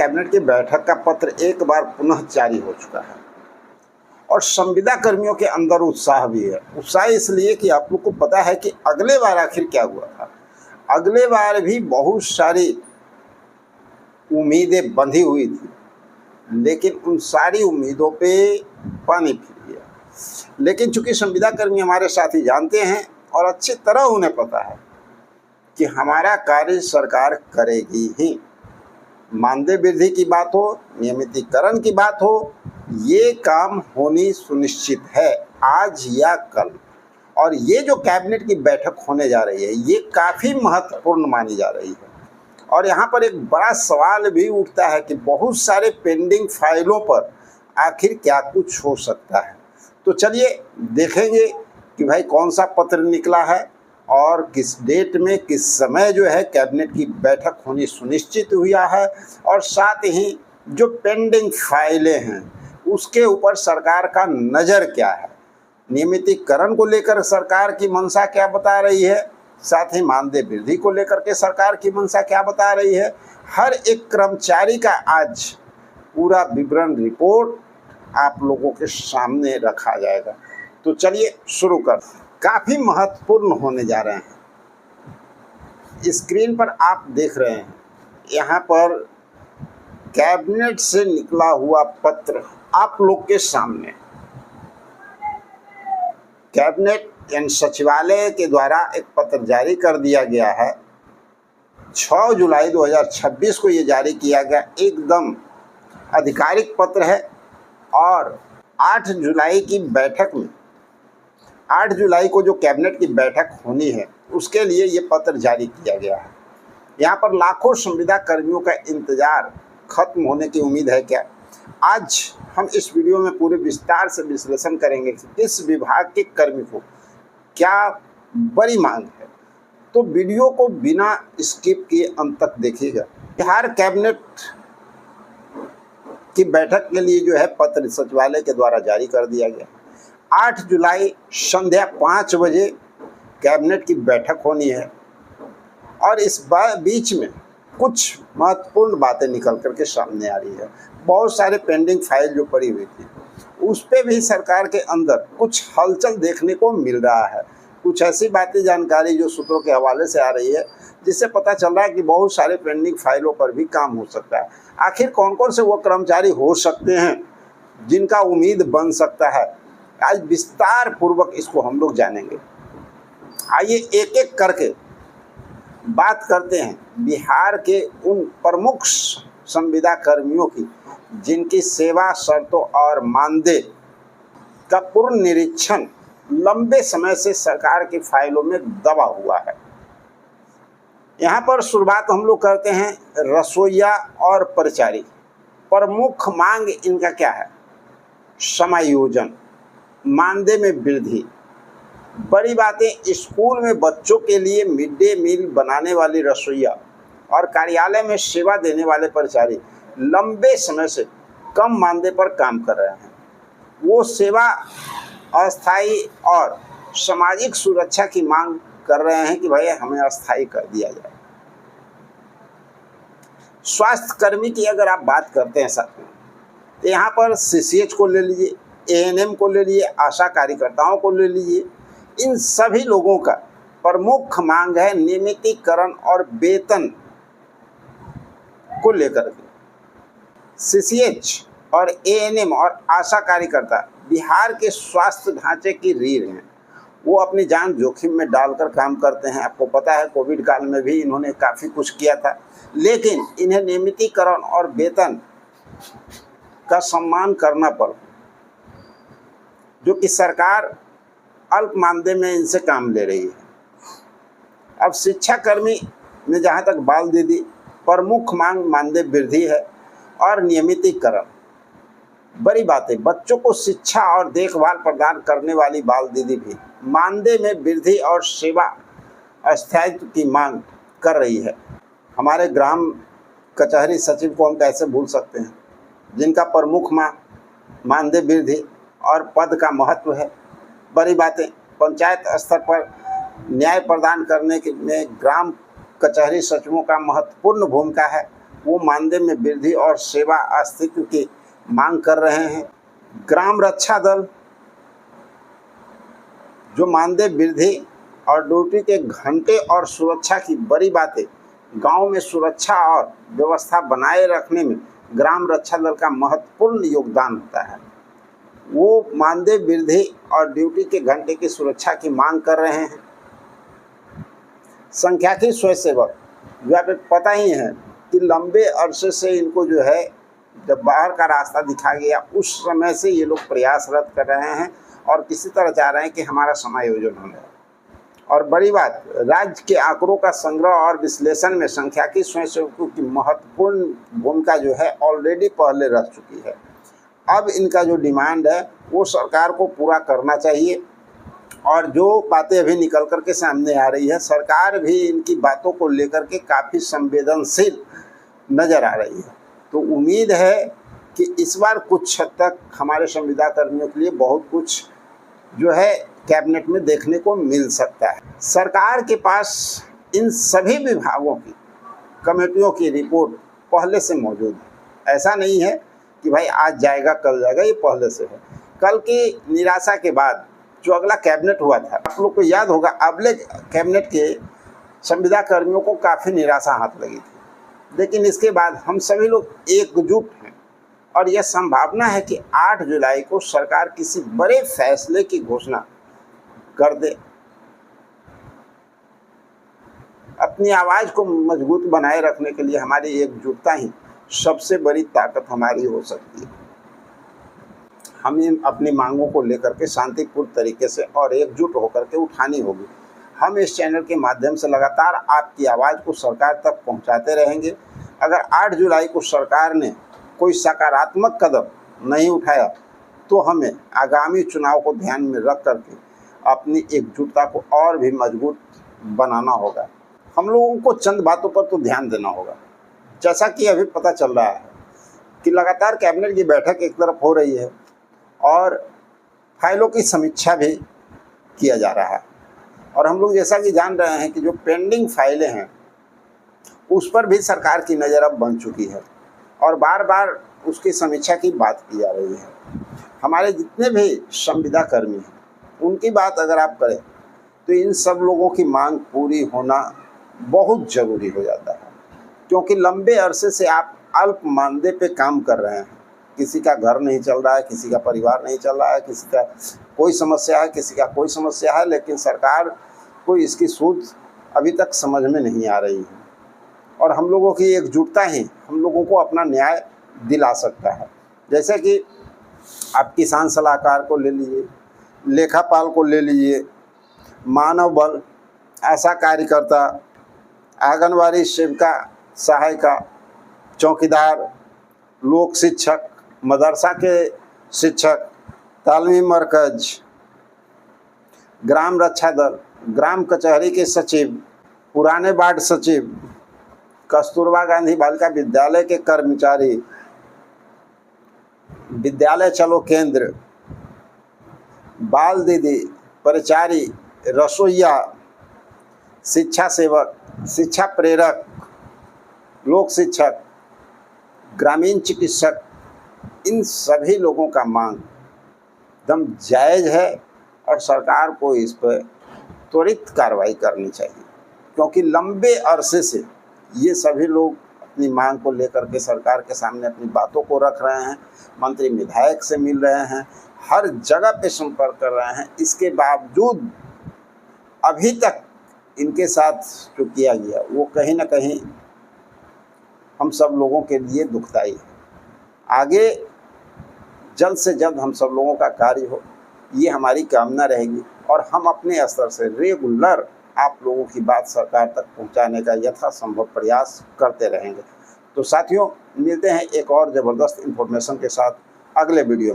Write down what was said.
Cabinet की बैठक का पत्र एक बार पुनः जारी हो चुका है और संविदा कर्मियों के अंदर उत्साह भी है। उत्साह इसलिए कि आप लोग को पता है कि अगले बार आखिर क्या हुआ था। अगले बार भी बहुत सारी उम्मीदें बंधी हुई थी, लेकिन उन सारी उम्मीदों पे पानी फिर गया। लेकिन चूंकि संविदा कर्मी हमारे साथी जानते हैं और अच्छी तरह उन्हें पता है कि हमारा कार्य सरकार करेगी ही। मानदेय वृद्धि की बात हो, नियमितीकरण की बात हो, ये काम होनी सुनिश्चित है आज या कल। और ये जो कैबिनेट की बैठक होने जा रही है ये काफ़ी महत्वपूर्ण मानी जा रही है। और यहाँ पर एक बड़ा सवाल भी उठता है कि बहुत सारे पेंडिंग फाइलों पर आखिर क्या कुछ हो सकता है। तो चलिए देखेंगे कि भाई कौन सा पत्र निकला है और किस डेट में किस समय जो है कैबिनेट की बैठक होनी सुनिश्चित हुआ है, और साथ ही जो पेंडिंग फाइलें हैं उसके ऊपर सरकार का नज़र क्या है। नियमितीकरण को लेकर सरकार की मंशा क्या बता रही है, साथ ही मानदेय वृद्धि को लेकर के सरकार की मंशा क्या बता रही है। हर एक कर्मचारी का आज पूरा विवरण रिपोर्ट आप लोगों के सामने रखा जाएगा। तो चलिए शुरू कर। काफ़ी महत्वपूर्ण होने जा रहे हैं। स्क्रीन पर आप देख रहे हैं यहाँ पर कैबिनेट से निकला हुआ पत्र आप लोग के सामने। कैबिनेट यानी सचिवालय के द्वारा एक पत्र जारी कर दिया गया है। 6 जुलाई 2026 को ये जारी किया गया, एकदम आधिकारिक पत्र है। और 8 जुलाई की बैठक में 8 जुलाई को जो कैबिनेट की बैठक होनी है उसके लिए ये पत्र जारी किया गया है। यहाँ पर लाखों संविदा कर्मियों का इंतज़ार खत्म होने की उम्मीद है क्या? आज हम इस वीडियो में पूरे विस्तार से विश्लेषण करेंगे कि इस विभाग के कर्मी को क्या बड़ी मांग है। तो वीडियो को बिना स्किप किए अंत तक देखिएगा। बिहार कैबिनेट की बैठक के लिए जो है पत्र सचिवालय के द्वारा जारी कर दिया गया। 8 जुलाई संध्या 5 बजे कैबिनेट की बैठक होनी है और इस बीच में कुछ महत्वपूर्ण बातें निकल करके सामने आ रही है। बहुत सारे पेंडिंग फाइल जो पड़ी हुई थी उस पर भी सरकार के अंदर कुछ हलचल देखने को मिल रहा है। कुछ ऐसी बातें जानकारी जो सूत्रों के हवाले से आ रही है जिससे पता चल रहा है कि बहुत सारे पेंडिंग फाइलों पर भी काम हो सकता है। आखिर कौन कौन से वो कर्मचारी हो सकते हैं जिनका उम्मीद बन सकता है, आज विस्तार पूर्वक इसको हम लोग जानेंगे। आइए एक एक करके बात करते हैं बिहार के उन प्रमुख संविदा कर्मियों की जिनकी सेवा शर्तों और मानदेय का पूर्ण निरीक्षण लंबे समय से सरकार की फाइलों में दबा हुआ है। यहाँ पर शुरुआत हम लोग करते हैं रसोइया और परिचारी। प्रमुख मांग इनका क्या है? समायोजन, मानदेय में वृद्धि। बड़ी बातें, स्कूल में बच्चों के लिए मिड डे मील बनाने वाली रसोइया और कार्यालय में सेवा देने वाले परिचारी लंबे समय से कम मानदेय पर काम कर रहे हैं। वो सेवा अस्थायी और सामाजिक सुरक्षा की मांग कर रहे हैं कि भाई हमें अस्थायी कर दिया जाए। स्वास्थ्य कर्मी की अगर आप बात करते हैं साथ में, तो यहाँ पर CCH को ले लीजिए, ANM को ले लीजिए, आशा कार्यकर्ताओं को ले लीजिए। इन सभी लोगों का प्रमुख मांग है नियमितीकरण और वेतन को लेकर के। CCH और ANM और आशा कार्यकर्ता बिहार के स्वास्थ्य ढांचे की रीढ़ हैं। वो अपनी जान जोखिम में डालकर काम करते हैं। आपको पता है कोविड काल में भी इन्होंने काफ़ी कुछ किया था, लेकिन इन्हें नियमितीकरण और वेतन का सम्मान करना पड़ा, जो कि सरकार अल्प मानदेय में इनसे काम ले रही है। अब शिक्षा कर्मी में जहाँ तक बाल दीदी, प्रमुख मांग मानदेय वृद्धि है और नियमितीकरण। बड़ी बातें, बच्चों को शिक्षा और देखभाल प्रदान करने वाली बाल दीदी भी मानदेय में वृद्धि और सेवा स्थायित्व की मांग कर रही है। हमारे ग्राम कचहरी सचिव को हम कैसे भूल सकते हैं, जिनका प्रमुख मांग मानदेय वृद्धि और पद का महत्व है। बड़ी बातें, पंचायत स्तर पर न्याय प्रदान करने में ग्राम कचहरी सचिवों का महत्वपूर्ण भूमिका है। वो मानदेय में वृद्धि और सेवा अस्तित्व की मांग कर रहे हैं। ग्राम रक्षा दल जो मानदेय वृद्धि और ड्यूटी के घंटे और सुरक्षा की बड़ी बातें, गांव में सुरक्षा और व्यवस्था बनाए रखने में ग्राम रक्षा दल का महत्वपूर्ण योगदान होता है। वो मानदेय वृद्धि और ड्यूटी के घंटे की सुरक्षा की मांग कर रहे हैं। संख्याकी स्वयंसेवक जो आप पता ही है कि लंबे अरसे से इनको जो है जब बाहर का रास्ता दिखा गया उस समय से ये लोग प्रयासरत कर रहे हैं और किसी तरह चाह रहे हैं कि हमारा समायोजन हो जाए। और बड़ी बात, राज्य के आंकड़ों का संग्रह और विश्लेषण में संख्याकी स्वयंसेवकों की महत्वपूर्ण भूमिका जो है ऑलरेडी पहले रह चुकी है। अब इनका जो डिमांड है वो सरकार को पूरा करना चाहिए और जो बातें अभी निकल कर के सामने आ रही है, सरकार भी इनकी बातों को लेकर के काफ़ी संवेदनशील नज़र आ रही है। तो उम्मीद है कि इस बार कुछ हद तक हमारे संविदा कर्मियों के लिए बहुत कुछ जो है कैबिनेट में देखने को मिल सकता है। सरकार के पास इन सभी विभागों की कमेटियों की रिपोर्ट पहले से मौजूद है। ऐसा नहीं है कि भाई आज जाएगा कल जाएगा, ये पहले से है। कल की निराशा के बाद जो अगला कैबिनेट हुआ था, आप लोग को याद होगा, अगले कैबिनेट के संविदा कर्मियों को काफ़ी निराशा हाथ लगी थी। लेकिन इसके बाद हम सभी लोग एकजुट हैं और यह संभावना है कि 8 जुलाई को सरकार किसी बड़े फैसले की घोषणा कर दे। अपनी आवाज़ को मजबूत बनाए रखने के लिए हमारी एकजुटता ही सबसे बड़ी ताकत हमारी हो सकती है। हमें अपनी मांगों को लेकर के शांतिपूर्ण तरीके से और एकजुट होकर के उठानी होगी। हम इस चैनल के माध्यम से लगातार आपकी आवाज़ को सरकार तक पहुंचाते रहेंगे। अगर 8 जुलाई को सरकार ने कोई सकारात्मक कदम नहीं उठाया तो हमें आगामी चुनाव को ध्यान में रख करके अपनी एकजुटता को और भी मजबूत बनाना होगा। हम लोगों को चंद बातों पर तो ध्यान देना होगा। जैसा कि अभी पता चल रहा है कि लगातार कैबिनेट की बैठक एक तरफ हो रही है और फाइलों की समीक्षा भी किया जा रहा है और हम लोग जैसा कि जान रहे हैं कि जो पेंडिंग फाइलें हैं उस पर भी सरकार की नज़र अब बन चुकी है और बार बार उसकी समीक्षा की बात की जा रही है। हमारे जितने भी संविदा कर्मी हैं उनकी बात अगर आप करें तो इन सब लोगों की मांग पूरी होना बहुत ज़रूरी हो जाता है, क्योंकि लंबे अरसे से आप अल्प मानदेय पे काम कर रहे हैं। किसी का घर नहीं चल रहा है, किसी का परिवार नहीं चल रहा है, किसी का कोई समस्या है, किसी का कोई समस्या है, लेकिन सरकार को इसकी सूझ अभी तक समझ में नहीं आ रही है और हम लोगों की एकजुटता ही हम लोगों को अपना न्याय दिला सकता है। जैसे कि आप किसान सलाहकार को ले लीजिए, लेखापाल को ले लीजिए, मानव बल, आशा कार्यकर्ता, आंगनवाड़ी सेविका, सहायिका, चौकीदार, लोक शिक्षक, मदरसा के शिक्षक, तालीमी मरकज, ग्राम रक्षा दल, ग्राम कचहरी के सचिव, पुराने वार्ड सचिव, कस्तूरबा गांधी बालिका विद्यालय के कर्मचारी, विद्यालय चलो केंद्र, बाल दीदी, परिचारी, रसोइया, शिक्षा सेवक, शिक्षा प्रेरक, लोक शिक्षक, ग्रामीण चिकित्सक, इन सभी लोगों का मांग एकदम जायज़ है और सरकार को इस पर त्वरित कार्रवाई करनी चाहिए, क्योंकि लंबे अरसे से ये सभी लोग अपनी मांग को लेकर के सरकार के सामने अपनी बातों को रख रहे हैं, मंत्री विधायक से मिल रहे हैं, हर जगह पे संपर्क कर रहे हैं। इसके बावजूद अभी तक इनके साथ जो किया गया वो कहीं ना कहीं हम सब लोगों के लिए दुखदाई है। आगे जल्द से जल्द हम सब लोगों का कार्य हो, ये हमारी कामना रहेगी और हम अपने स्तर से रेगुलर आप लोगों की बात सरकार तक पहुंचाने का यथासंभव प्रयास करते रहेंगे। तो साथियों, मिलते हैं एक और ज़बरदस्त इन्फॉर्मेशन के साथ अगले वीडियो में।